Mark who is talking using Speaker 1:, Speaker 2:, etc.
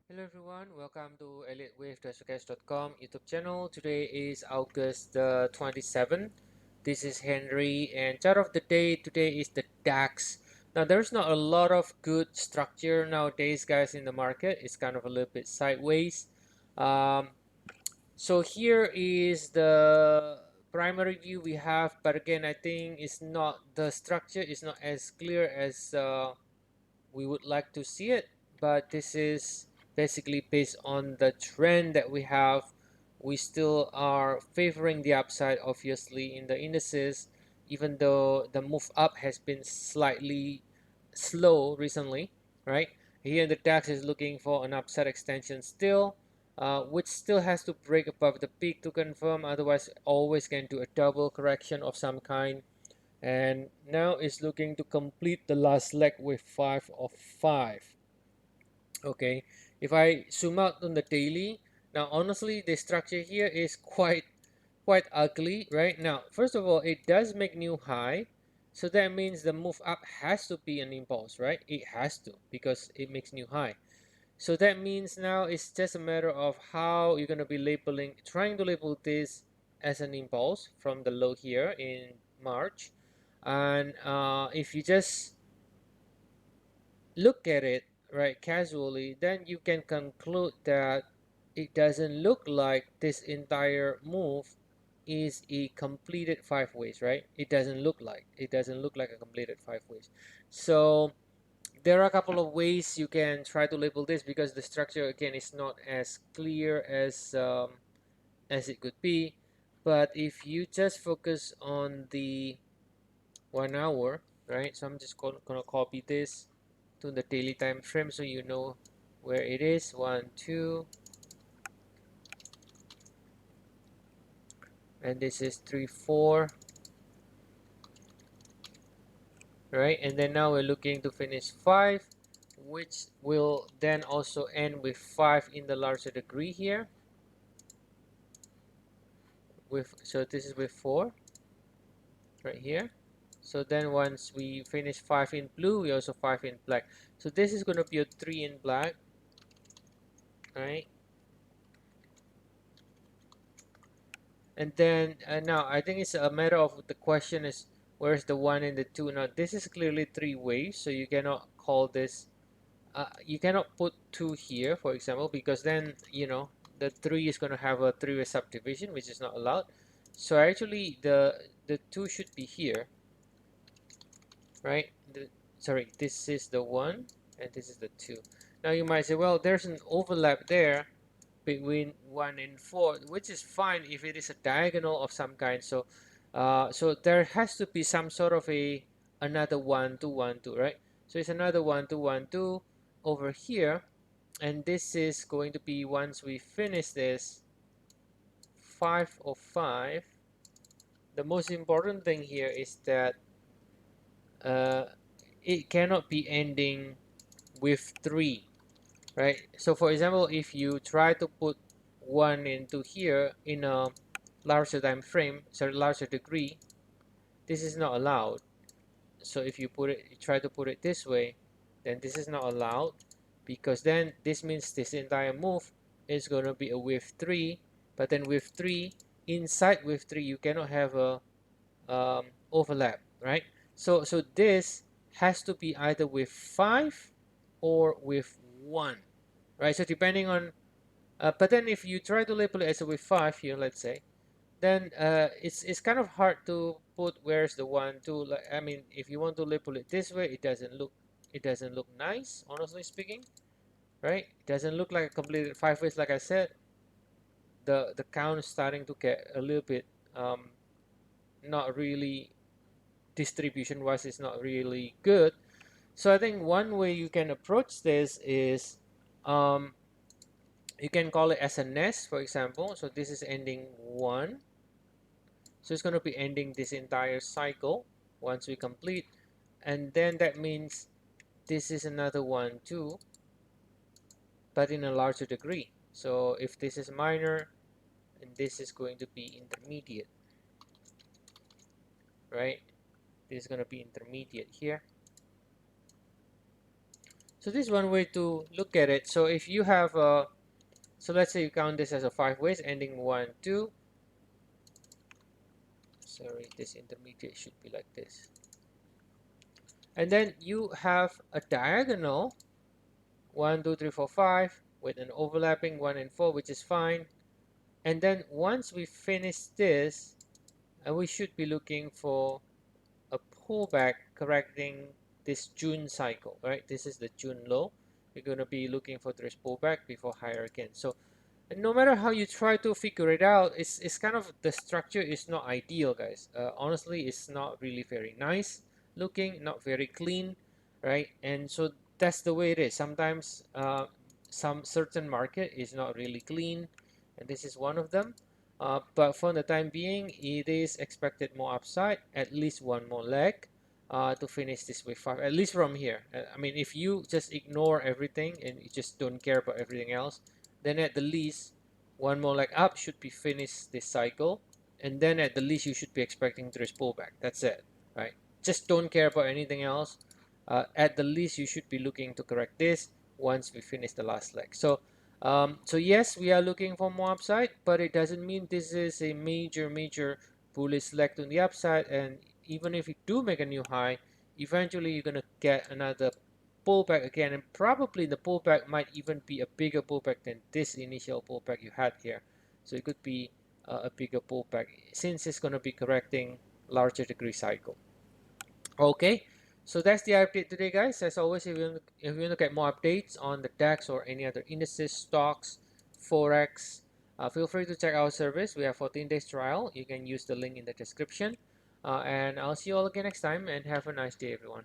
Speaker 1: Hello everyone, welcome to Elliottwave.com YouTube channel. Today is August the 27th. This is Henry, and chart of the day today is the DAX. Now there's not a lot of good structure nowadays, guys, in the market. It's kind of a little bit sideways. So here is the primary view we have, but again, I think it's not, the structure is not as clear as we would like to see it, but this is basically based on the trend that we have. We still are favoring the upside, obviously, in the indices, even though the move up has been slightly slow recently, right? Here the DAX is looking for an upside extension still, which still has to break above the peak to confirm, otherwise always can do a double correction of some kind. And now it's looking to complete the last leg with 5 of 5. Okay, if I zoom out on the daily, now honestly the structure here is quite ugly. Right now, first of all, it does make new high, so that means the move up has to be an impulse, right? It has to, because it makes new high. So that means now it's just a matter of how you're going to be trying to label this as an impulse from the low here in March. And if you just look at it right casually, then you can conclude that it doesn't look like this entire move is a completed five ways, right? It doesn't look like a completed five ways. So there are a couple of ways you can try to label this, because the structure again is not as clear as it could be. But if you just focus on the 1 hour, right? So I'm just gonna copy this to the daily time frame so you know where it is. 1 2, and this is 3 4, right? And then now we're looking to finish 5, which will then also end with 5 in the larger degree here. So this is with 4 right here. So then once we finish 5 in blue, we also 5 in black. So this is going to be a 3 in black, right? And then now I think it's a matter of, the question is, where's the 1 and the 2? Now this is clearly 3 waves, so you cannot call this, you cannot put 2 here, for example, because then, the 3 is going to have a 3-way subdivision, which is not allowed. So actually the 2 should be here, right? Sorry, this is the 1 and this is the 2. Now you might say, well, there's an overlap there between 1 and 4, which is fine if it is a diagonal of some kind. So so there has to be some sort of another 1 2 1 2, right? So it's another 1 2 1 2 over here, and this is going to be, once we finish this, 5 of 5. The most important thing here is that uh, it cannot be ending with 3, right? So for example, if you try to put 1 into here in a larger time frame, sorry, larger degree, this is not allowed. So if you try to put it this way, then this is not allowed, because then this means this entire move is going to be a wave 3. But then with 3, inside with 3, you cannot have a overlap, right? So this has to be either with 5 or with 1, right? So depending on, but then if you try to label it as a with 5 here, let's say, then it's kind of hard to put where's the 1 2. Like, I mean, if you want to label it this way, it doesn't look nice, honestly speaking, right? It doesn't look like a completed 5 ways. Like I said, the count is starting to get a little bit not really, distribution wise, it's not really good. So I think one way you can approach this is, um, you can call it as a nest, for example. So this is ending 1, so it's going to be ending this entire cycle once we complete. And then that means this is another 1 2, but in a larger degree. So if this is minor, and this is going to be intermediate, right? This is going to be intermediate here. So this is one way to look at it. So if you have so let's say you count this as a 5 ways ending 1 2. Sorry, this intermediate should be like this. And then you have a diagonal 1 2 3 4 5 with an overlapping 1 and 4, which is fine. And then once we finish this, we should be looking for a pullback correcting this June cycle, right? This is the June low. We're going to be looking for this pullback before higher again. So no matter how you try to figure it out, it's kind of, the structure is not ideal, guys. Honestly, it's not really very nice looking, not very clean, right? And so that's the way it is. Sometimes some certain market is not really clean, and this is one of them. But for the time being, it is expected more upside, at least one more leg to finish this wave 5, at least from here. I mean, if you just ignore everything and you just don't care about everything else, then at the least one more leg up should be finished this cycle, and then at the least you should be expecting this pullback. That's it, right? Just don't care about anything else. At the least you should be looking to correct this once we finish the last leg. So yes, we are looking for more upside, but it doesn't mean this is a major bullish leg to the upside. And even if you do make a new high, eventually you're gonna get another pullback again, and probably the pullback might even be a bigger pullback than this initial pullback you had here. So it could be a bigger pullback since it's going to be correcting larger degree cycle. Okay, so that's the update today, guys. As always, if you want to get more updates on the DAX or any other indices, stocks, Forex, feel free to check our service. We have 14 days trial. You can use the link in the description. And I'll see you all again next time, and have a nice day, everyone.